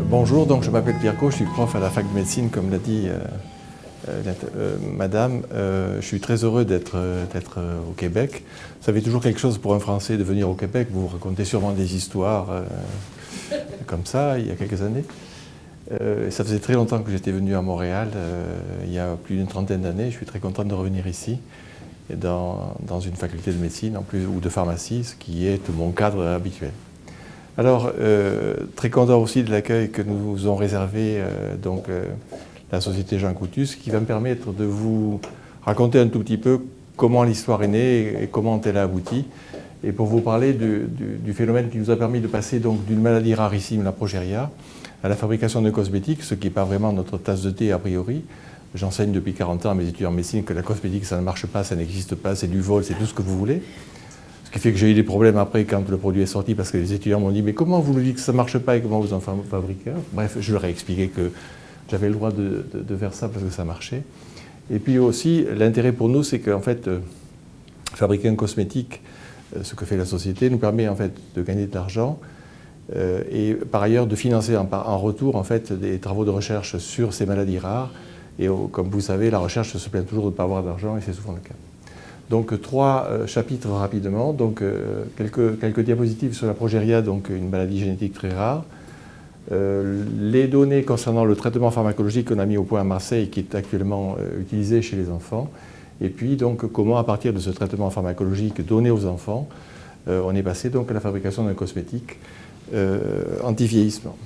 Bonjour, donc je m'appelle Pierre Cot, je suis prof à la fac de médecine, comme l'a dit madame. Je suis très heureux d'être au Québec. Ça fait toujours quelque chose pour un Français de venir au Québec. Vous racontez sûrement des histoires comme ça, il y a quelques années. Ça faisait très longtemps que j'étais venu à Montréal, il y a plus d'une trentaine d'années. Je suis très content de revenir ici, dans une faculté de médecine en plus, ou de pharmacie, ce qui est mon cadre habituel. Alors, très content aussi de l'accueil que nous ont réservé la Société Jean Coutu, ce qui va me permettre de vous raconter un tout petit peu comment l'histoire est née et comment elle a abouti, et pour vous parler du phénomène qui nous a permis de passer d'une maladie rarissime, la progéria, à la fabrication de cosmétiques, ce qui n'est pas vraiment notre tasse de thé a priori. J'enseigne depuis 40 ans à mes étudiants en médecine que la cosmétique, ça ne marche pas, ça n'existe pas, c'est du vol, c'est tout ce que vous voulez. Ce qui fait que j'ai eu des problèmes après quand le produit est sorti, parce que les étudiants m'ont dit « mais comment vous nous dites que ça ne marche pas et comment vous en fabriquez ?» Bref, je leur ai expliqué que j'avais le droit de faire ça parce que ça marchait. Et puis aussi, l'intérêt pour nous, c'est qu'en fait, fabriquer un cosmétique, ce que fait la société, nous permet en fait de gagner de l'argent et par ailleurs de financer en retour en fait des travaux de recherche sur ces maladies rares. Et comme vous savez, la recherche se plaint toujours de ne pas avoir d'argent et c'est souvent le cas. Donc trois chapitres rapidement, donc quelques diapositives sur la progéria, donc une maladie génétique très rare. Les données concernant le traitement pharmacologique qu'on a mis au point à Marseille, qui est actuellement utilisé chez les enfants. Et puis donc comment à partir de ce traitement pharmacologique donné aux enfants, on est passé donc à la fabrication d'un cosmétique anti-vieillissement.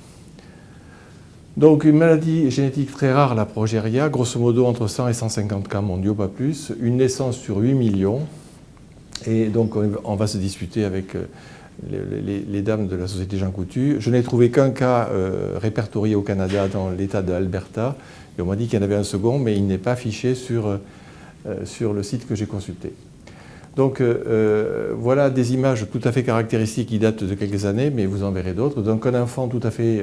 Donc une maladie génétique très rare, la progéria, grosso modo entre 100 et 150 cas mondiaux, pas plus, une naissance sur 8 millions, et donc on va se disputer avec les dames de la Société Jean Coutu. Je n'ai trouvé qu'un cas répertorié au Canada dans l'État de l'Alberta, et on m'a dit qu'il y en avait un second, mais il n'est pas affiché sur le site que j'ai consulté. Donc voilà des images tout à fait caractéristiques qui datent de quelques années, mais vous en verrez d'autres. Donc un enfant tout à fait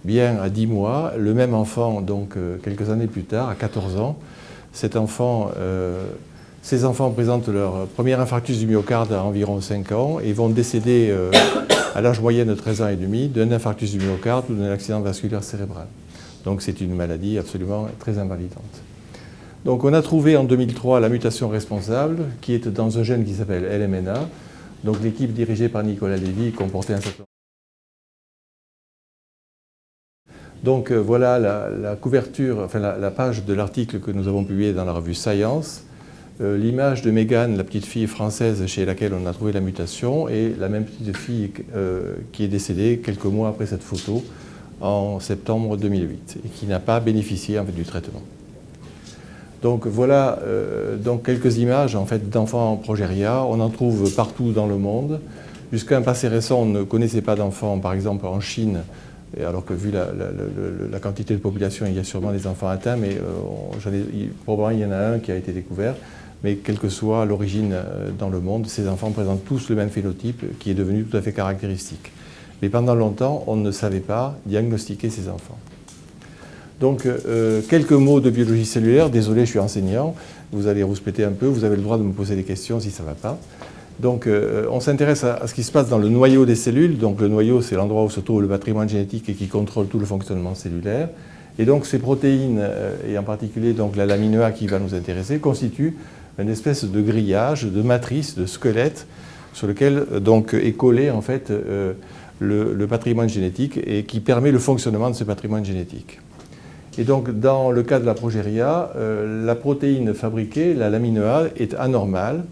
bien à 10 mois, le même enfant donc quelques années plus tard, à 14 ans. Ces enfants présentent leur premier infarctus du myocarde à environ 5 ans et vont décéder à l'âge moyen de 13 ans et demi d'un infarctus du myocarde ou d'un accident vasculaire cérébral. Donc c'est une maladie absolument très invalidante. Donc on a trouvé en 2003 la mutation responsable qui est dans un gène qui s'appelle LMNA. Donc l'équipe dirigée par Nicolas Lévy comportait un certain... Donc voilà la couverture, enfin la page de l'article que nous avons publié dans la revue Science, l'image de Mégane, la petite fille française chez laquelle on a trouvé la mutation, et la même petite fille qui est décédée quelques mois après cette photo, en septembre 2008, et qui n'a pas bénéficié en fait, du traitement. Donc voilà donc quelques images en fait, d'enfants en progéria, on en trouve partout dans le monde. Jusqu'à un passé récent, on ne connaissait pas d'enfants, par exemple en Chine, alors que vu la quantité de population, il y a sûrement des enfants atteints, mais probablement il y en a un qui a été découvert. Mais quelle que soit l'origine dans le monde, ces enfants présentent tous le même phénotype qui est devenu tout à fait caractéristique. Mais pendant longtemps, on ne savait pas diagnostiquer ces enfants. Donc, quelques mots de biologie cellulaire. Désolé, je suis enseignant. Vous allez rouspéter un peu. Vous avez le droit de me poser des questions si ça ne va pas. Donc, on s'intéresse à ce qui se passe dans le noyau des cellules. Donc, le noyau, c'est l'endroit où se trouve le patrimoine génétique et qui contrôle tout le fonctionnement cellulaire. Et donc, ces protéines, et en particulier donc, la lamine A qui va nous intéresser, constituent une espèce de grillage, de matrice, de squelette, sur lequel donc, est collé en fait, le patrimoine génétique et qui permet le fonctionnement de ce patrimoine génétique. Et donc, dans le cas de la progéria, la protéine fabriquée, la lamine A, est anormale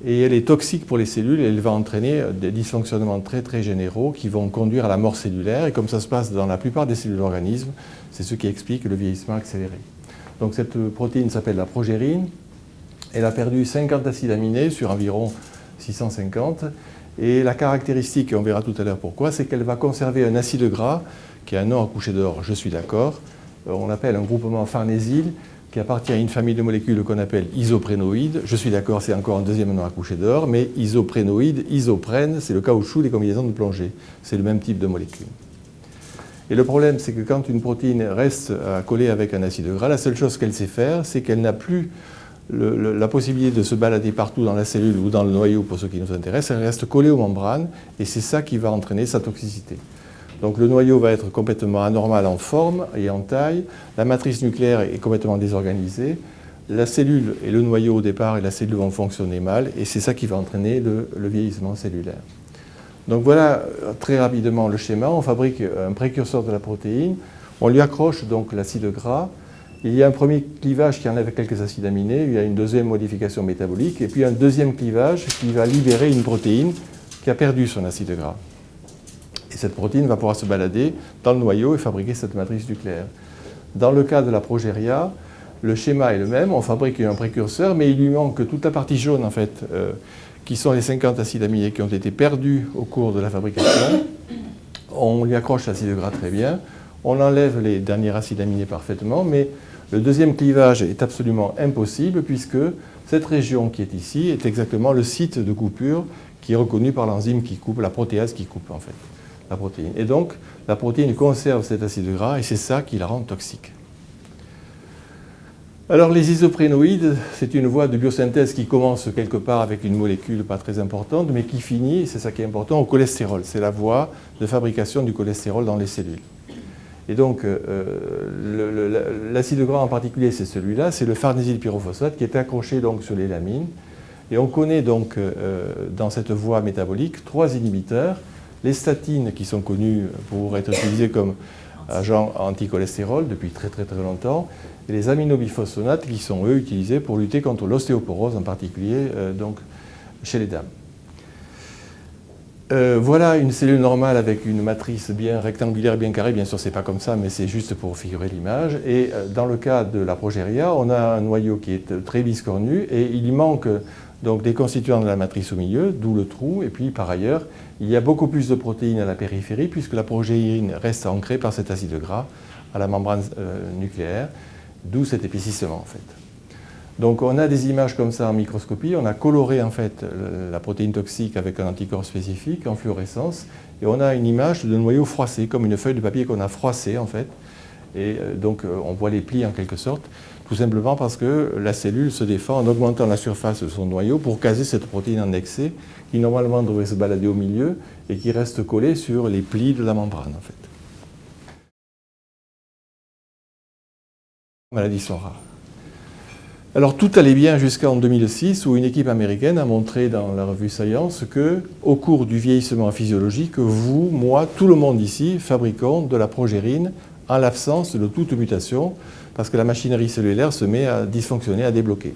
et elle est toxique pour les cellules et elle va entraîner des dysfonctionnements très très généraux qui vont conduire à la mort cellulaire. Et comme ça se passe dans la plupart des cellules de l'organisme, c'est ce qui explique le vieillissement accéléré. Donc, cette protéine s'appelle la progérine. Elle a perdu 50 acides aminés sur environ 650. Et la caractéristique, et on verra tout à l'heure pourquoi, c'est qu'elle va conserver un acide gras qui a un nom à coucher dehors, je suis d'accord. On appelle un groupement farnésyl qui appartient à une famille de molécules qu'on appelle isoprénoïdes. Je suis d'accord, c'est encore un deuxième nom à coucher dehors, mais isoprénoïdes, isoprène, c'est le caoutchouc des combinaisons de plongée. C'est le même type de molécule. Et le problème, c'est que quand une protéine reste collée avec un acide gras, la seule chose qu'elle sait faire, c'est qu'elle n'a plus la possibilité de se balader partout dans la cellule ou dans le noyau pour ceux qui nous intéressent. Elle reste collée aux membranes et c'est ça qui va entraîner sa toxicité. Donc le noyau va être complètement anormal en forme et en taille, la matrice nucléaire est complètement désorganisée, la cellule et le noyau au départ et la cellule vont fonctionner mal, et c'est ça qui va entraîner le vieillissement cellulaire. Donc voilà très rapidement le schéma. On fabrique un précurseur de la protéine, on lui accroche donc l'acide gras. Il y a un premier clivage qui enlève quelques acides aminés, il y a une deuxième modification métabolique, et puis un deuxième clivage qui va libérer une protéine qui a perdu son acide gras. Et cette protéine va pouvoir se balader dans le noyau et fabriquer cette matrice nucléaire. Dans le cas de la progéria, le schéma est le même, on fabrique un précurseur, mais il lui manque toute la partie jaune, en fait, qui sont les 50 acides aminés qui ont été perdus au cours de la fabrication. On lui accroche l'acide gras très bien, on enlève les derniers acides aminés parfaitement, mais le deuxième clivage est absolument impossible, puisque cette région qui est ici est exactement le site de coupure qui est reconnu par l'enzyme qui coupe, la protéase qui coupe, en fait, la protéine. Et donc, la protéine conserve cet acide gras, et c'est ça qui la rend toxique. Alors les isoprénoïdes, c'est une voie de biosynthèse qui commence quelque part avec une molécule pas très importante, mais qui finit, c'est ça qui est important, au cholestérol. C'est la voie de fabrication du cholestérol dans les cellules. Et donc l'acide gras en particulier, c'est celui-là, c'est le farnésylpyrophosphate qui est accroché donc sur les lamines. Et on connaît donc dans cette voie métabolique 3 inhibiteurs, les statines qui sont connus pour être utilisés comme agents anticholestérol depuis très longtemps, et les aminobiphosphonates qui sont eux utilisés pour lutter contre l'ostéoporose en particulier donc chez les dames. Voilà une cellule normale avec une matrice bien rectangulaire, bien carrée. Bien sûr, c'est pas comme ça, mais c'est juste pour figurer l'image. Et dans le cas de la progéria, on a un noyau qui est très biscornu et il y manque donc des constituants de la matrice au milieu, d'où le trou. Et puis, par ailleurs, il y a beaucoup plus de protéines à la périphérie puisque la progéine reste ancrée par cet acide gras à la membrane nucléaire, d'où cet épaississement, en fait. Donc on a des images comme ça en microscopie, on a coloré en fait la protéine toxique avec un anticorps spécifique en fluorescence, et on a une image de noyau froissé, comme une feuille de papier qu'on a froissée en fait, et donc on voit les plis en quelque sorte, tout simplement parce que la cellule se défend en augmentant la surface de son noyau pour caser cette protéine en excès, qui normalement devrait se balader au milieu, et qui reste collée sur les plis de la membrane en fait. Les maladies sont rares. Alors tout allait bien jusqu'en 2006 où une équipe américaine a montré dans la revue Science qu'au cours du vieillissement physiologique, vous, moi, tout le monde ici fabriquons de la progérine en l'absence de toute mutation parce que la machinerie cellulaire se met à dysfonctionner, à débloquer.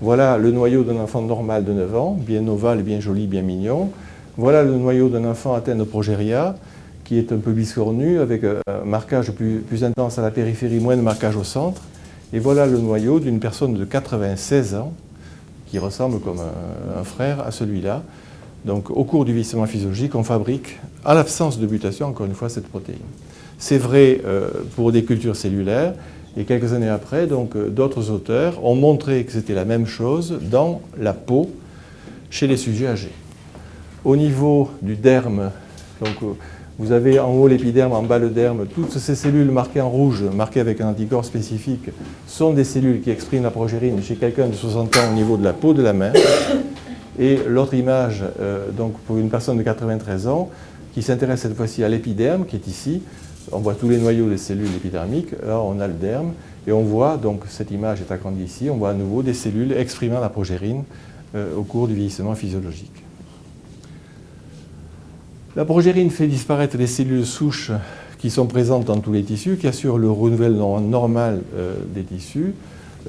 Voilà le noyau d'un enfant normal de 9 ans, bien ovale, bien joli, bien mignon. Voilà le noyau d'un enfant atteint de progéria qui est un peu biscornu avec un marquage plus intense à la périphérie, moins de marquage au centre. Et voilà le noyau d'une personne de 96 ans qui ressemble comme un frère à celui-là. Donc au cours du vieillissement physiologique, on fabrique, à l'absence de mutation, encore une fois, cette protéine. C'est vrai pour des cultures cellulaires, et quelques années après, d'autres auteurs ont montré que c'était la même chose dans la peau chez les sujets âgés. Au niveau du derme, vous avez en haut l'épiderme, en bas le derme. Toutes ces cellules marquées en rouge, marquées avec un anticorps spécifique, sont des cellules qui expriment la progérine chez quelqu'un de 60 ans au niveau de la peau de la main. Et l'autre image, donc pour une personne de 93 ans, qui s'intéresse cette fois-ci à l'épiderme, qui est ici. On voit tous les noyaux des cellules épidermiques. Là, on a le derme. Et on voit, donc cette image est agrandie ici, on voit à nouveau des cellules exprimant la progérine au cours du vieillissement physiologique. La progérine fait disparaître les cellules souches qui sont présentes dans tous les tissus, qui assurent le renouvellement normal des tissus.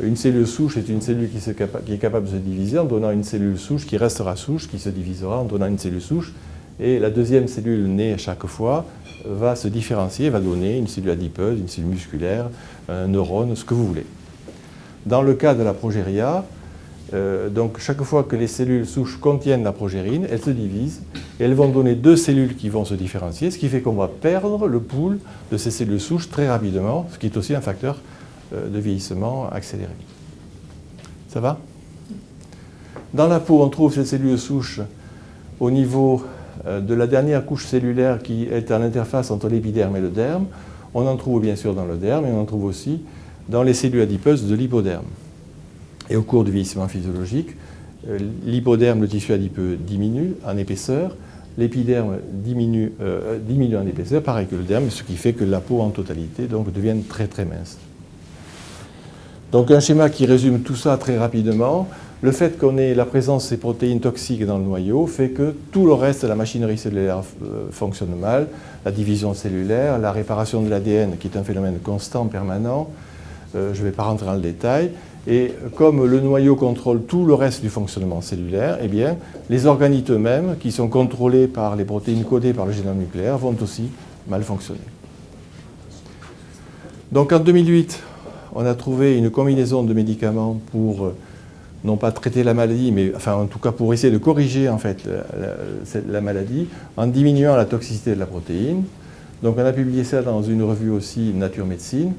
Une cellule souche est une cellule qui est capable de se diviser en donnant une cellule souche qui restera souche, qui se divisera en donnant une cellule souche. Et la deuxième cellule née à chaque fois va se différencier, va donner une cellule adipeuse, une cellule musculaire, un neurone, ce que vous voulez. Dans le cas de la progéria, donc chaque fois que les cellules souches contiennent la progérine, elles se divisent et elles vont donner 2 cellules qui vont se différencier, ce qui fait qu'on va perdre le pool de ces cellules souches très rapidement, ce qui est aussi un facteur de vieillissement accéléré. Ça va? Dans la peau, on trouve ces cellules souches au niveau de la dernière couche cellulaire qui est à l'interface entre l'épiderme et le derme. On en trouve bien sûr dans le derme et on en trouve aussi dans les cellules adipeuses de l'hypoderme. Et au cours du vieillissement physiologique, l'hypoderme, le tissu adipeux, diminue en épaisseur, l'épiderme diminue en épaisseur, pareil que le derme, ce qui fait que la peau en totalité donc, devient très très mince. Donc un schéma qui résume tout ça très rapidement. Le fait qu'on ait la présence de ces protéines toxiques dans le noyau fait que tout le reste de la machinerie cellulaire fonctionne mal. La division cellulaire, la réparation de l'ADN, qui est un phénomène constant, permanent. Je ne vais pas rentrer dans le détail. Et comme le noyau contrôle tout le reste du fonctionnement cellulaire, eh bien, les organites eux-mêmes, qui sont contrôlés par les protéines codées par le génome nucléaire, vont aussi mal fonctionner. Donc en 2008, on a trouvé une combinaison de médicaments pour non pas traiter la maladie, mais enfin, en tout cas pour essayer de corriger en fait, la maladie en diminuant la toxicité de la protéine. Donc on a publié ça dans une revue aussi Nature Médecine,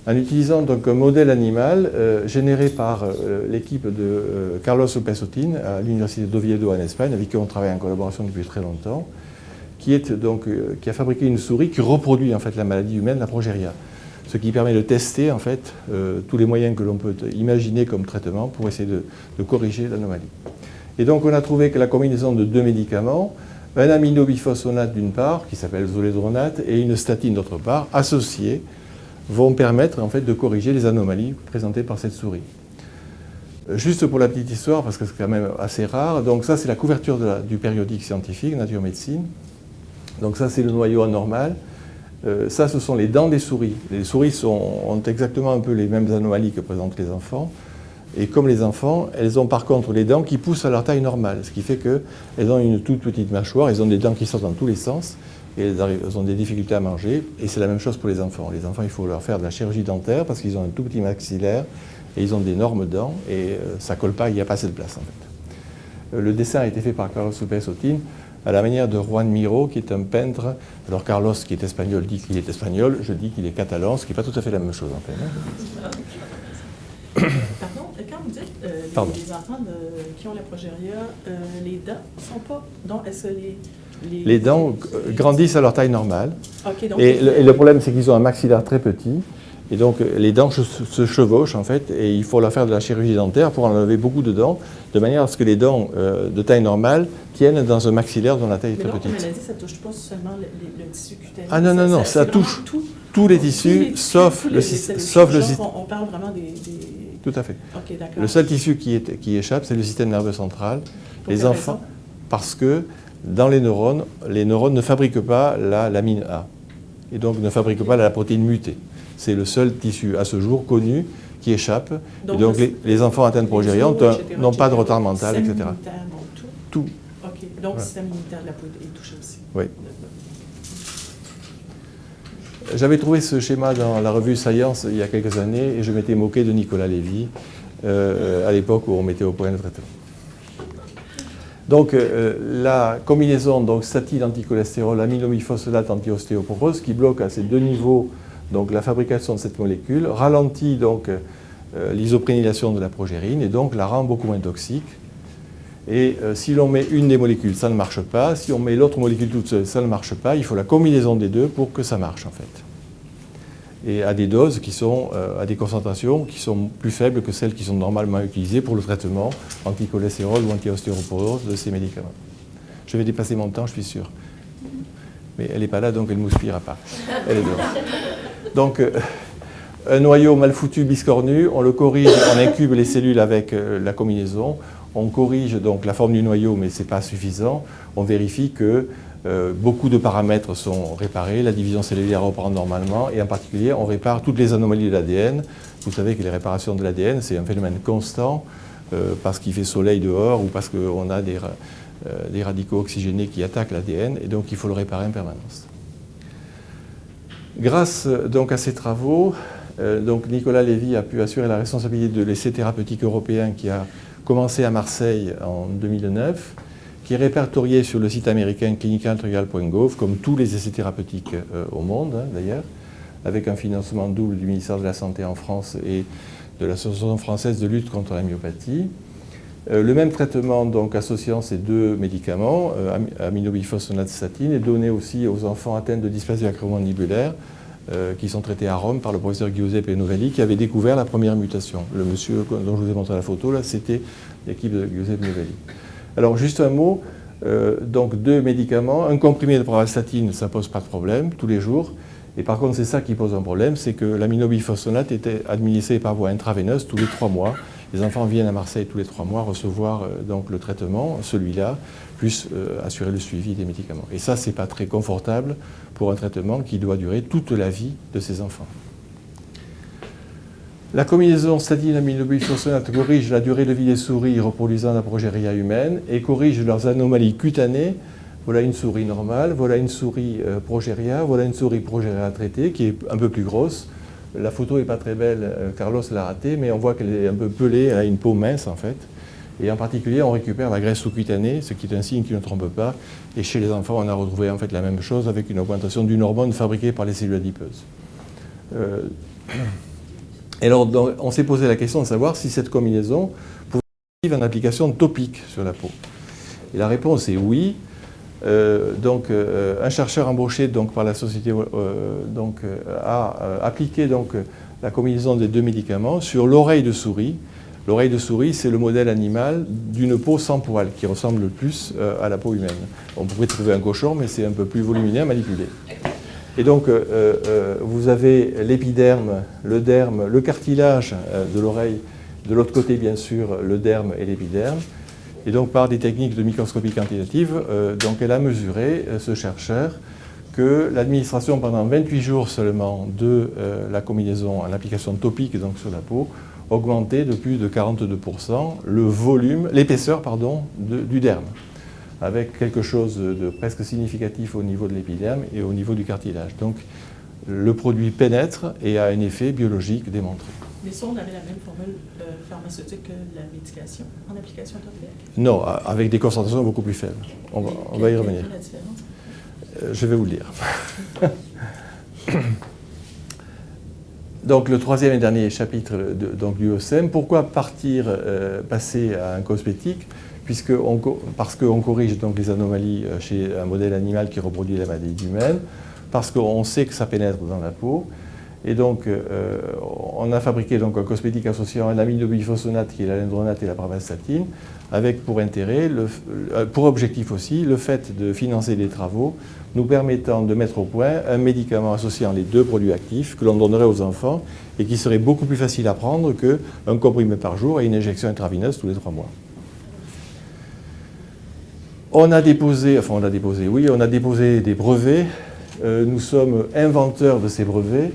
en utilisant donc un modèle animal généré par l'équipe de Carlos López-Otín à l'université d'Oviedo en Espagne, avec qui on travaille en collaboration depuis très longtemps, qui a fabriqué une souris qui reproduit en fait, la maladie humaine, la progéria. Ce qui permet de tester en fait, tous les moyens que l'on peut imaginer comme traitement pour essayer de corriger l'anomalie. Et donc on a trouvé que la combinaison de deux médicaments, un aminobiphosphonate d'une part, qui s'appelle zoledronate, et une statine d'autre part, associés, vont permettre en fait, de corriger les anomalies présentées par cette souris. Juste pour la petite histoire, parce que c'est quand même assez rare, donc ça c'est la couverture du périodique scientifique, Nature Médecine. Donc ça c'est le noyau anormal. Ça, ce sont les dents des souris. Les souris ont exactement un peu les mêmes anomalies que présentent les enfants. Et comme les enfants, elles ont par contre les dents qui poussent à leur taille normale, ce qui fait qu'elles ont une toute petite mâchoire, elles ont des dents qui sortent dans tous les sens, et elles ont des difficultés à manger. Et c'est la même chose pour les enfants. Les enfants, il faut leur faire de la chirurgie dentaire parce qu'ils ont un tout petit maxillaire et ils ont d'énormes dents et ça ne colle pas, il n'y a pas assez de place en fait. Le dessin a été fait par Carlos López-Otín à la manière de Juan Miró, qui est un peintre. Alors Carlos, qui est espagnol, dit qu'il est espagnol, je dis qu'il est catalan, ce qui n'est pas tout à fait la même chose en fait. Pardon, quand vous dites les enfants qui ont la progéria, les dents ne sont pas... Donc, est-ce que les dents grandissent à leur taille normale. Okay, donc et le problème, c'est qu'ils ont un maxillaire très petit. Et donc, les dents se chevauchent, en fait, et il faut leur faire de la chirurgie dentaire pour enlever beaucoup de dents, de manière à ce que les dents de taille normale tiennent dans un maxillaire dont la taille est très petite. Mais maladie, ça ne touche pas seulement le tissu cutané. Ah non, non, non, ça touche tous les tissus, sauf le système. On parle vraiment des... Tout à fait. Okay, le seul tissu qui échappe, c'est le système nerveux central. Les enfants, parce que dans les neurones ne fabriquent pas l'amine A, et donc ne fabriquent pas la protéine mutée. C'est le seul tissu à ce jour connu qui échappe. Donc, et donc les enfants atteints de progéria n'ont pas de retard mental, etc. Tout. Okay. Donc le système immunitaire de la peau est touché aussi. Oui. J'avais trouvé ce schéma dans la revue Science il y a quelques années et je m'étais moqué de Nicolas Lévy à l'époque où on mettait au point le traitement. Donc la combinaison statine anticholestérol, aminobiphosphonate antiostéoporose qui bloque à ces deux niveaux donc la fabrication de cette molécule ralentit donc l'isoprénylation de la progérine et donc la rend beaucoup moins toxique. Et si l'on met une des molécules, ça ne marche pas. Si on met l'autre molécule toute seule, ça ne marche pas. Il faut la combinaison des deux pour que ça marche en fait. Et à des doses qui sont, à des concentrations qui sont plus faibles que celles qui sont normalement utilisées pour le traitement anticholestérol ou antiostéoporose de ces médicaments. Je vais dépasser mon temps, je suis sûr. Mais elle n'est pas là, donc elle ne mouspira pas. Elle est dehors. Donc, un noyau mal foutu, biscornu, on le corrige, on incube les cellules avec la combinaison, on corrige donc la forme du noyau, mais ce n'est pas suffisant. On vérifie que beaucoup de paramètres sont réparés, la division cellulaire reprend normalement, et en particulier, on répare toutes les anomalies de l'ADN. Vous savez que les réparations de l'ADN, c'est un phénomène constant, parce qu'il fait soleil dehors ou parce qu'on a des radicaux oxygénés qui attaquent l'ADN, et donc il faut le réparer en permanence. Grâce donc à ces travaux, donc Nicolas Lévy a pu assurer la responsabilité de l'essai thérapeutique européen qui a commencé à Marseille en 2009, qui est répertorié sur le site américain clinicaltrial.gov, comme tous les essais thérapeutiques au monde d'ailleurs, avec un financement double du ministère de la Santé en France et de l'Association française de lutte contre la myopathie. Le même traitement, donc associant ces deux médicaments, aminobiphosphonate statine, est donné aussi aux enfants atteints de dysplasie acromandibulaire qui sont traités à Rome par le professeur Giuseppe Novelli qui avait découvert la première mutation. Le monsieur dont je vous ai montré la photo, là, c'était l'équipe de Giuseppe Novelli. Alors, juste un mot, Donc 2 médicaments, un comprimé de pravastatine, ça ne pose pas de problème tous les jours. Et par contre, c'est ça qui pose un problème, c'est que l'aminobifosphonate était administré par voie intraveineuse tous les 3 mois. Les enfants viennent à Marseille tous les 3 mois recevoir donc le traitement, celui-là, plus assurer le suivi des médicaments. Et ça, ce n'est pas très confortable pour un traitement qui doit durer toute la vie de ces enfants. La combinaison statine-aminobifosphonate corrige la durée de vie des souris reproduisant la progéria humaine et corrige leurs anomalies cutanées. Voilà une souris normale, voilà une souris progéria, voilà une souris progéria traitée qui est un peu plus grosse. La photo n'est pas très belle, Carlos l'a ratée, mais on voit qu'elle est un peu pelée, elle a une peau mince en fait. Et en particulier, on récupère la graisse sous-cutanée, ce qui est un signe qui ne trompe pas. Et chez les enfants, on a retrouvé en fait la même chose avec une augmentation d'une hormone fabriquée par les cellules adipeuses. Et alors, on s'est posé la question de savoir si cette combinaison pouvait être en application topique sur la peau. Et la réponse est oui. Un chercheur embauché donc, par la société a appliqué donc, la combinaison des 2 médicaments sur l'oreille de souris. L'oreille de souris, c'est le modèle animal d'une peau sans poils qui ressemble le plus à la peau humaine. On pourrait trouver un cochon, mais c'est un peu plus volumineux à manipuler. Et donc, vous avez l'épiderme, le derme, le cartilage de l'oreille, de l'autre côté, bien sûr, le derme et l'épiderme. Et donc, par des techniques de microscopie quantitative, donc elle a mesuré, ce chercheur, que l'administration pendant 28 jours seulement de la combinaison en application topique donc sur la peau augmentait de plus de 42% le volume, l'épaisseur du derme, avec quelque chose de presque significatif au niveau de l'épiderme et au niveau du cartilage. Donc le produit pénètre et a un effet biologique démontré. Mais ça, on avait la même formule pharmaceutique que la médication en application topique? Non, avec des concentrations beaucoup plus faibles. On va y revenir. Quelle est la différence? Je vais vous le dire. Donc le 3e et dernier chapitre du OSM, pourquoi passer à un cosmétique? Parce qu'on corrige donc les anomalies chez un modèle animal qui reproduit la maladie humaine, parce qu'on sait que ça pénètre dans la peau, et donc on a fabriqué donc un cosmétique associant un aminobifosphonate qui est l'alendronate et la pravastatine, avec pour objectif aussi le fait de financer des travaux nous permettant de mettre au point un médicament associant les 2 produits actifs que l'on donnerait aux enfants et qui serait beaucoup plus facile à prendre qu'un comprimé par jour et une injection intraveineuse tous les 3 mois. On a déposé des brevets. Nous sommes inventeurs de ces brevets.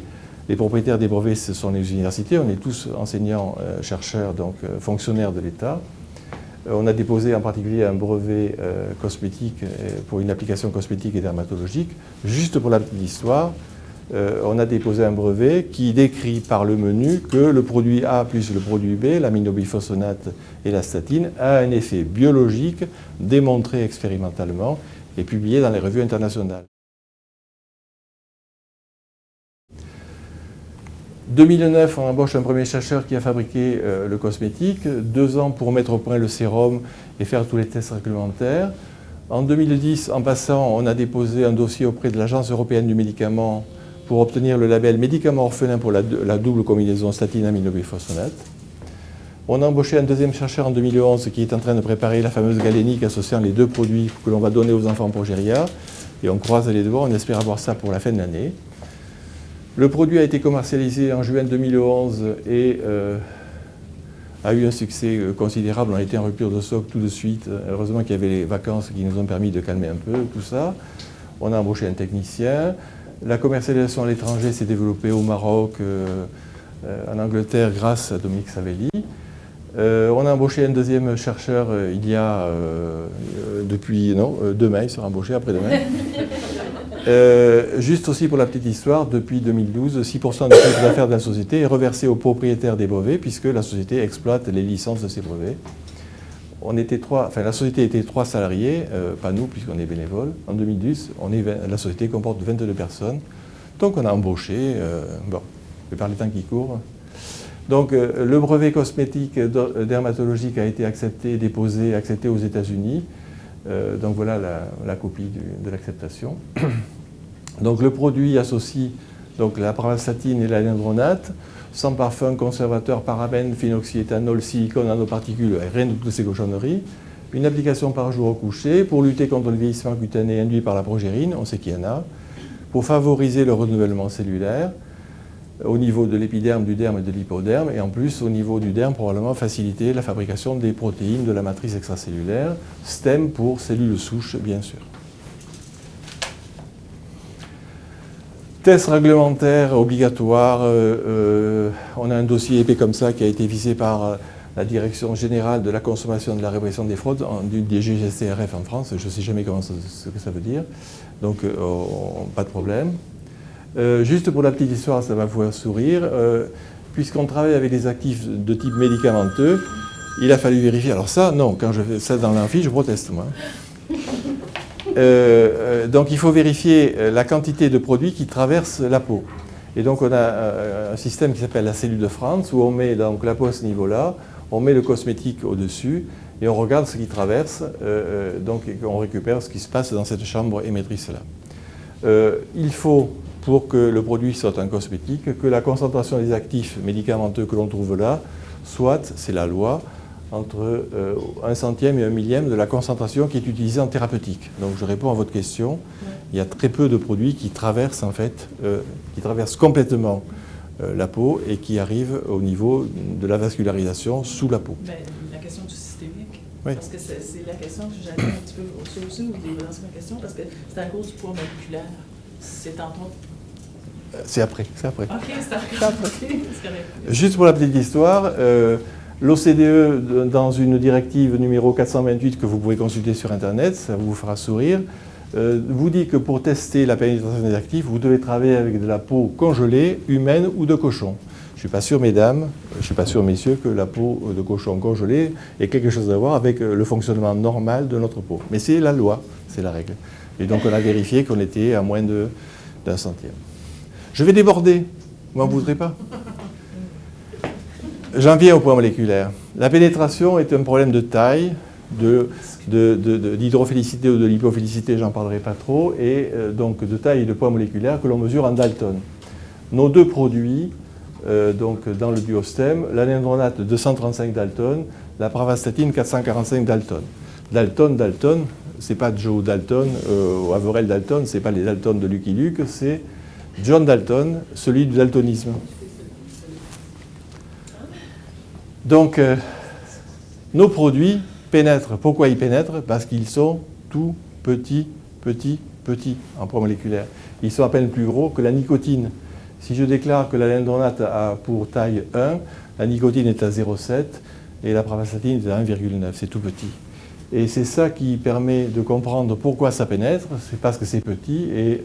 Les propriétaires des brevets, ce sont les universités. On est tous enseignants, chercheurs, donc fonctionnaires de l'État. On a déposé en particulier un brevet cosmétique pour une application cosmétique et dermatologique. Juste pour la petite histoire, on a déposé un brevet qui décrit par le menu que le produit A plus le produit B, l'aminobifosphonate et la statine, a un effet biologique démontré expérimentalement et publié dans les revues internationales. 2009, on embauche un premier chercheur qui a fabriqué le cosmétique, 2 ans pour mettre au point le sérum et faire tous les tests réglementaires. En 2010, en passant, on a déposé un dossier auprès de l'Agence européenne du médicament pour obtenir le label médicament orphelin pour la double combinaison statine-aminobifosphonate. On a embauché un 2e chercheur en 2011 qui est en train de préparer la fameuse galénique associant les 2 produits que l'on va donner aux enfants progéria. Et on croise les doigts, on espère avoir ça pour la fin de l'année. Le produit a été commercialisé en juin 2011 et a eu un succès considérable. On a été en rupture de stock tout de suite. Heureusement qu'il y avait les vacances qui nous ont permis de calmer un peu tout ça. On a embauché un technicien. La commercialisation à l'étranger s'est développée au Maroc, en Angleterre grâce à Dominique Savelli. On a embauché un 2e chercheur il y a demain, il sera embauché après-demain. Juste aussi pour la petite histoire, depuis 2012, 6% du chiffre d'affaires de la société est reversé aux propriétaires des brevets puisque la société exploite les licences de ces brevets. La société était 3 salariés, pas nous puisqu'on est bénévoles. En 2010, la société comporte 22 personnes. Donc on a embauché, je vais parler temps qui court. Donc le brevet cosmétique dermatologique a été déposé aux États-Unis. Donc voilà la copie de l'acceptation. Donc le produit associe donc, la pravastatine et l'alendronate, sans parfum, conservateur, parabènes, phenoxyéthanol, silicone, nanoparticules, rien de toutes ces cochonneries. une application par jour au coucher pour lutter contre le vieillissement cutané induit par la progérine, on sait qu'il y en a, pour favoriser le renouvellement cellulaire au niveau de l'épiderme, du derme et de l'hypoderme, et en plus au niveau du derme probablement faciliter la fabrication des protéines de la matrice extracellulaire, STEM pour cellules souches bien sûr. Test réglementaire obligatoire, on a un dossier épais comme ça qui a été visé par la Direction générale de la consommation et de la répression des fraudes, du DGCCRF en France, je ne sais jamais ce que ça veut dire, donc pas de problème. Juste pour la petite histoire, ça va vous faire sourire, puisqu'on travaille avec des actifs de type médicamenteux, il a fallu vérifier, alors ça, non, quand je fais ça dans l'amphi, je proteste moi. Donc il faut vérifier la quantité de produits qui traversent la peau. Et donc on a un système qui s'appelle la cellule de Franz, où on met donc la peau à ce niveau-là, on met le cosmétique au-dessus, et on regarde ce qui traverse, donc on récupère ce qui se passe dans cette chambre émettrice-là. Il faut, pour que le produit soit un cosmétique, que la concentration des actifs médicamenteux que l'on trouve là soit, c'est la loi, entre 1 centième et 1 millième de la concentration qui est utilisée en thérapeutique. Donc je réponds à votre question. Il y a très peu de produits qui traversent en fait, qui traversent complètement la peau et qui arrivent au niveau de la vascularisation sous la peau. Ben, la question du systémique, oui. Parce que c'est la question que j'avais un petit peu aussi, ou j'ai lancé ma question, parce que c'est à cause du poids moléculaire. C'est tantôt. C'est après, c'est après. Ok, c'est après. C'est correct. Juste pour la petite histoire, l'OCDE, dans une directive numéro 428 que vous pouvez consulter sur Internet, ça vous fera sourire, vous dit que pour tester la pénétration des actifs, vous devez travailler avec de la peau congelée, humaine ou de cochon. Je ne suis pas sûr, mesdames, je ne suis pas sûr, messieurs, que la peau de cochon congelée ait quelque chose à voir avec le fonctionnement normal de notre peau. Mais c'est la loi, c'est la règle. Et donc on a vérifié qu'on était à moins d'1 centième. Je vais déborder, vous m'en voudrez pas? J'en viens au poids moléculaire. La pénétration est un problème de taille, d'hydrophilicité ou de lipophilicité, j'en parlerai pas trop, et donc de taille et de poids moléculaire que l'on mesure en Dalton. Nos deux produits, donc dans le duostème, l'alendronate 235 Dalton, la pravastatine 445 Dalton. Dalton, c'est pas Joe Dalton ou Averell Dalton, c'est pas les Dalton de Lucky Luke, c'est John Dalton, celui du daltonisme. Donc, nos produits pénètrent. Pourquoi ils pénètrent? Parce qu'ils sont tout petits en poids moléculaire. Ils sont à peine plus gros que la nicotine. Si je déclare que l'alendronate a pour taille 1, la nicotine est à 0,7 et la pravastatine est à 1,9. C'est tout petit. Et c'est ça qui permet de comprendre pourquoi ça pénètre. C'est parce que c'est petit et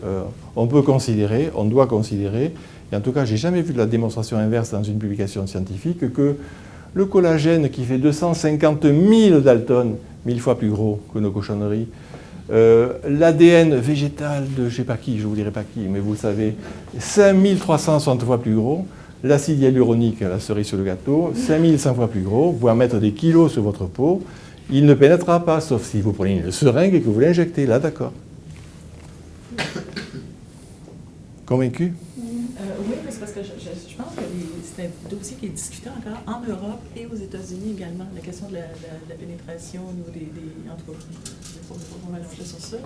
on peut considérer, on doit considérer, et en tout cas, je n'ai jamais vu de la démonstration inverse dans une publication scientifique, que le collagène qui fait 250 000 Dalton, 1000 fois plus gros que nos cochonneries, l'ADN végétal de je ne sais pas qui, je ne vous dirai pas qui, mais vous le savez, 5360 fois plus gros, l'acide hyaluronique, la cerise sur le gâteau, 5100 fois plus gros, vous pouvez en mettre des kilos sur votre peau, il ne pénétrera pas, sauf si vous prenez une seringue et que vous l'injectez, là d'accord. Convaincu? Oui, mais c'est parce que je pense que c'est un dossier qui est discuté encore en Europe et aux États-Unis également, la question de la pénétration au niveau des en tout cas, on va mélanger sur ça. Là,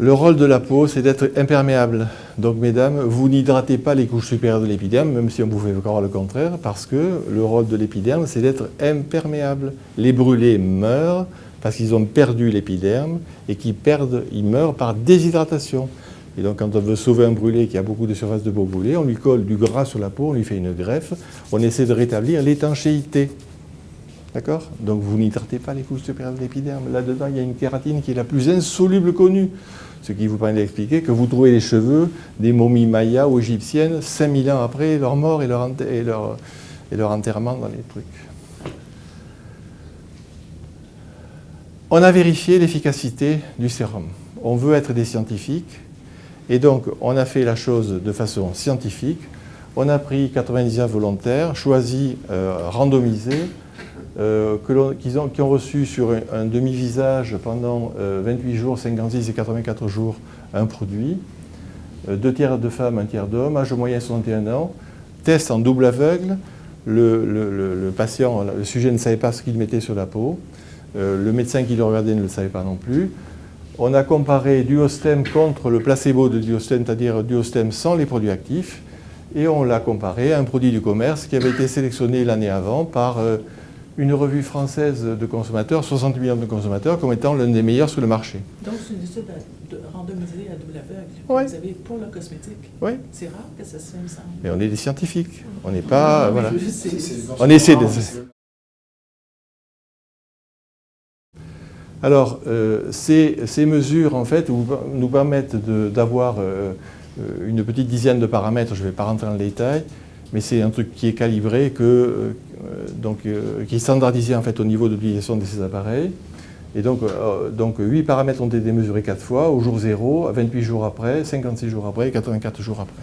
Le rôle de la peau, c'est d'être imperméable. Donc, mesdames, vous n'hydratez pas les couches supérieures de l'épiderme, même si on pouvait croire le contraire, parce que le rôle de l'épiderme, c'est d'être imperméable. Les brûlés meurent parce qu'ils ont perdu l'épiderme et ils meurent par déshydratation. Et donc, quand on veut sauver un brûlé qui a beaucoup de surface de peau brûlée, on lui colle du gras sur la peau, on lui fait une greffe, on essaie de rétablir l'étanchéité. D'accord? Donc, vous n'hydratez pas les couches supérieures de l'épiderme. Là-dedans, il y a une kératine qui est la plus insoluble connue. Ce qui vous permet d'expliquer que vous trouvez les cheveux des momies mayas ou égyptiennes 5000 ans après leur mort et leur enterrement dans les trucs. On a vérifié l'efficacité du sérum. On veut être des scientifiques et donc on a fait la chose de façon scientifique. On a pris 99 volontaires, choisis, randomisés, qui ont reçu sur un demi-visage pendant 28 jours, 56 et 84 jours un produit, 2 tiers de femmes, 1 tiers d'hommes, âge moyen 61 ans, test en double aveugle, le patient, le sujet ne savait pas ce qu'il mettait sur la peau. Le médecin qui le regardait ne le savait pas non plus. On a comparé Duostème contre le placebo de Duostème, c'est-à-dire Duostème sans les produits actifs, et on l'a comparé à un produit du commerce qui avait été sélectionné l'année avant par une revue française de consommateurs, 60 millions de consommateurs, comme étant l'un des meilleurs sur le marché. Donc c'est une étude randomisée à double aveugle Oui. que vous avez pour le cosmétique. Oui. C'est rare que ça se fait, il me semble. Mais on est des scientifiques, on n'est pas... Voilà. C'est- On essaie de... Alors, ces mesures, en fait, nous permettent d'avoir une petite dizaine de paramètres, je ne vais pas rentrer dans le détail, mais c'est un truc qui est calibré, qui est standardisé en fait, au niveau de l'utilisation de ces appareils. Et donc 8 paramètres ont été mesurés 4 fois, au jour 0, 28 jours après, 56 jours après et 84 jours après.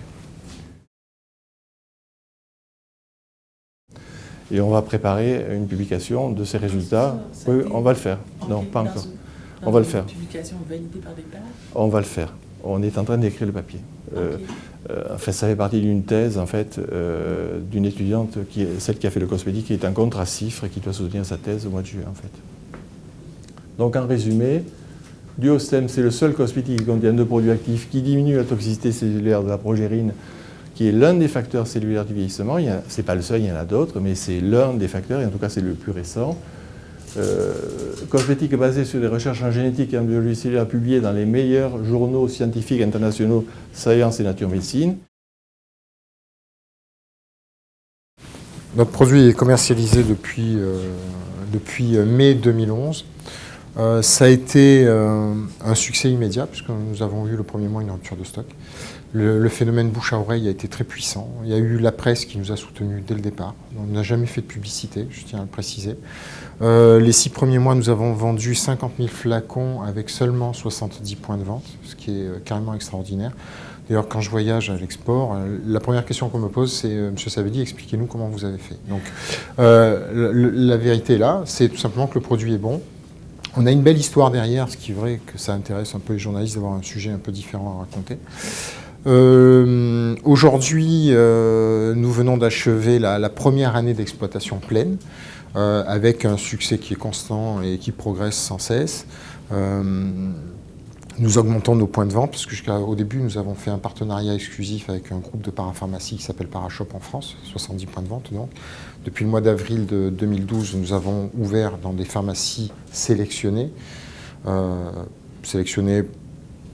Et on va préparer une publication de ces résultats. Oui, on va le faire. Non, pas encore. On va le faire. Une publication validée par des pairs? On va le faire. On est en train d'écrire le papier. Enfin, ça fait partie d'une thèse en fait, d'une étudiante, celle qui a fait le cosmétique, qui est en contre à CIFRE et qui doit soutenir sa thèse au mois de juillet. En fait. Donc en résumé, Duostème, c'est le seul cosmétique qui contient 2 produits actifs qui diminue la toxicité cellulaire de la progérine, qui est l'un des facteurs cellulaires du vieillissement. Ce n'est pas le seul, il y en a d'autres, mais c'est l'un des facteurs, et en tout cas c'est le plus récent. Cosmétique basé sur des recherches en génétique et en biologie cellulaire publiées dans les meilleurs journaux scientifiques internationaux, Science et Nature Médecine. Notre produit est commercialisé depuis mai 2011. Ça a été un succès immédiat, puisque nous avons eu le premier mois une rupture de stock. Le phénomène bouche à oreille a été très puissant. Il y a eu la presse qui nous a soutenus dès le départ. On n'a jamais fait de publicité, je tiens à le préciser. Les 6 premiers mois, nous avons vendu 50 000 flacons avec seulement 70 points de vente, ce qui est carrément extraordinaire. D'ailleurs, quand je voyage à l'export, la première question qu'on me pose, c'est « Monsieur Savelli, expliquez-nous comment vous avez fait ». Donc, la vérité est là, c'est tout simplement que le produit est bon. On a une belle histoire derrière, ce qui est vrai que ça intéresse un peu les journalistes d'avoir un sujet un peu différent à raconter. Aujourd'hui, nous venons d'achever la première année d'exploitation pleine, avec un succès qui est constant et qui progresse sans cesse. Nous augmentons nos points de vente, parce qu'au début, nous avons fait un partenariat exclusif avec un groupe de parapharmacie qui s'appelle Parashop en France, 70 points de vente donc. Depuis le mois d'avril de 2012, nous avons ouvert dans des pharmacies sélectionnées,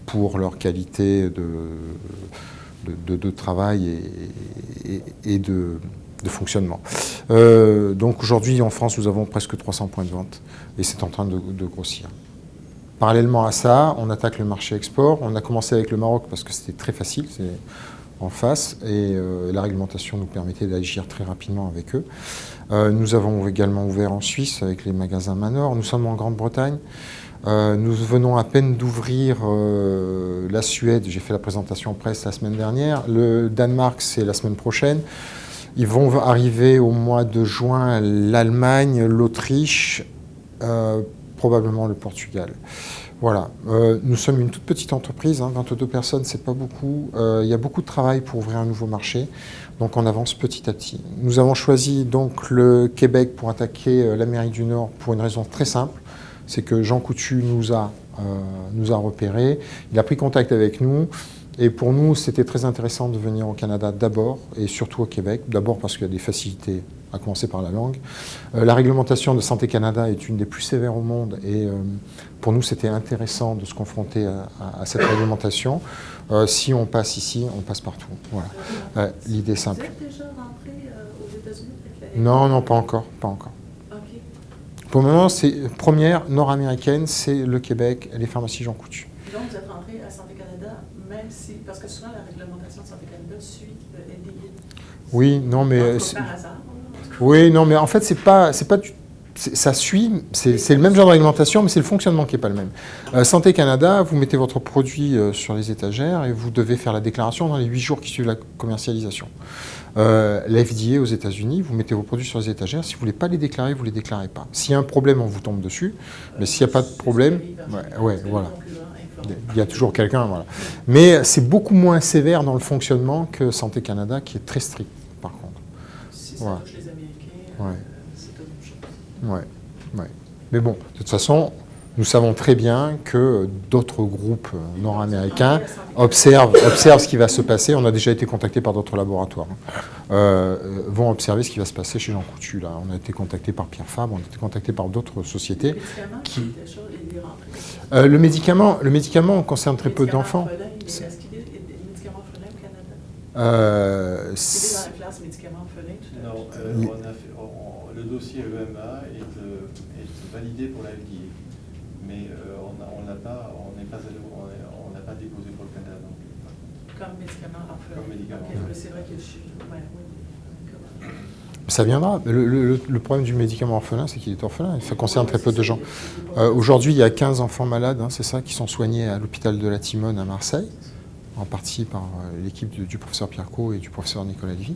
pour leur qualité de travail et de fonctionnement. Donc aujourd'hui, en France, nous avons presque 300 points de vente et c'est en train de grossir. Parallèlement à ça, on attaque le marché export. On a commencé avec le Maroc parce que c'était très facile, c'est en face, et la réglementation nous permettait d'agir très rapidement avec eux. Nous avons également ouvert en Suisse avec les magasins Manor. Nous sommes en Grande-Bretagne. Nous venons à peine d'ouvrir la Suède. J'ai fait la présentation presse la semaine dernière. Le Danemark, c'est la semaine prochaine. Ils vont arriver au mois de juin l'Allemagne, l'Autriche, probablement le Portugal. Voilà. Nous sommes une toute petite entreprise, 22 personnes, c'est pas beaucoup. Il y a beaucoup de travail pour ouvrir un nouveau marché, donc on avance petit à petit. Nous avons choisi donc le Québec pour attaquer l'Amérique du Nord pour une raison très simple, c'est que Jean Coutu nous a repérés, il a pris contact avec nous. Et pour nous, c'était très intéressant de venir au Canada d'abord, et surtout au Québec. D'abord parce qu'il y a des facilités, à commencer par la langue. La réglementation de Santé Canada est une des plus sévères au monde, et pour nous, c'était intéressant de se confronter à cette réglementation. Si on passe ici, on passe partout. Voilà. L'idée simple. Vous êtes déjà rentré aux États-Unis? Non, pas encore. Okay. Pour le moment, première nord-américaine, c'est le Québec, les pharmacies Jean Coutu. Donc, vous êtes rentré à Santé Canada, même si, parce que souvent la réglementation de Santé Canada suit le NDI. Oui, non, mais par hasard. Oui, non, mais en fait, ça suit, c'est le même genre de réglementation, mais c'est le fonctionnement qui n'est pas le même. Santé Canada, vous mettez votre produit sur les étagères et vous devez faire la déclaration dans les 8 jours qui suivent la commercialisation. La FDA aux États-Unis, vous mettez vos produits sur les étagères, si vous ne voulez pas les déclarer, vous ne les déclarez pas. S'il y a un problème, on vous tombe dessus, mais s'il n'y a pas de problème, voilà. Il y a toujours quelqu'un, voilà. Mais c'est beaucoup moins sévère dans le fonctionnement que Santé Canada, qui est très strict, par contre. Si ça touche les Américains. Ouais. c'est autre chose. Ouais. Mais bon, de toute façon, nous savons très bien que d'autres groupes nord-américains observent ce qui va se passer. On a déjà été contactés par d'autres laboratoires. Vont observer ce qui va se passer chez Jean Coutu. Là. On a été contactés par Pierre Fabre, on a été contactés par d'autres sociétés. Le médicament, on concerne très peu d'enfants. Est-ce qu'il y a des médicaments orphelins au Canada? Est-ce qu'il est dans la classe médicaments orphelins tout à l'heure? Non, le dossier EMA est validé pour la FDA, mais on n'a pas déposé pour le Canada non plus. Comme médicament orphelin? Comme médicament. Okay, c'est vrai que ça viendra. Le problème du médicament orphelin, c'est qu'il est orphelin. Ça concerne très peu de gens. Aujourd'hui, il y a 15 enfants malades, c'est ça, qui sont soignés à l'hôpital de la Timone à Marseille, en partie par l'équipe du professeur Pierre Cot et du professeur Nicolas Lévy.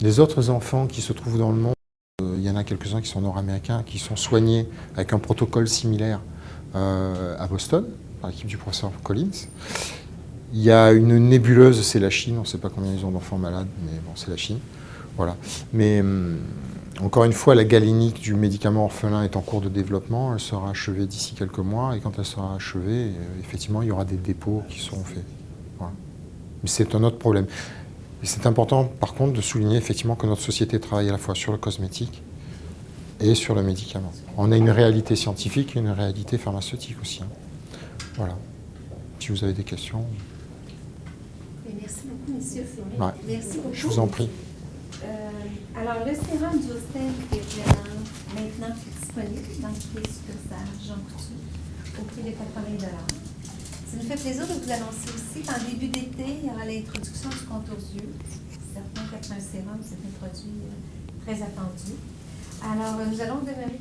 Les autres enfants qui se trouvent dans le monde, il y en a quelques-uns qui sont nord-américains, qui sont soignés avec un protocole similaire à Boston, par l'équipe du professeur Collins. Il y a une nébuleuse, c'est la Chine, on ne sait pas combien ils ont d'enfants malades, mais bon, c'est la Chine. Voilà. Mais encore une fois, la galénique du médicament orphelin est en cours de développement. Elle sera achevée d'ici quelques mois. Et quand elle sera achevée, effectivement, il y aura des dépôts qui seront faits. Voilà. Mais c'est un autre problème. Et c'est important, par contre, de souligner effectivement que notre société travaille à la fois sur le cosmétique et sur le médicament. On a une réalité scientifique et une réalité pharmaceutique aussi. Voilà. Si vous avez des questions. Merci beaucoup, monsieur. Ouais. Merci beaucoup. Je vous en prie. Alors, le sérum Zostem maintenant disponible dans les succursales Jean Coutu au prix de 80 $. Ça nous fait plaisir de vous annoncer aussi qu'en début d'été, il y aura l'introduction du contour yeux. C'est certain qu'être un sérum, c'est un produit très attendu. Alors, nous allons demeurer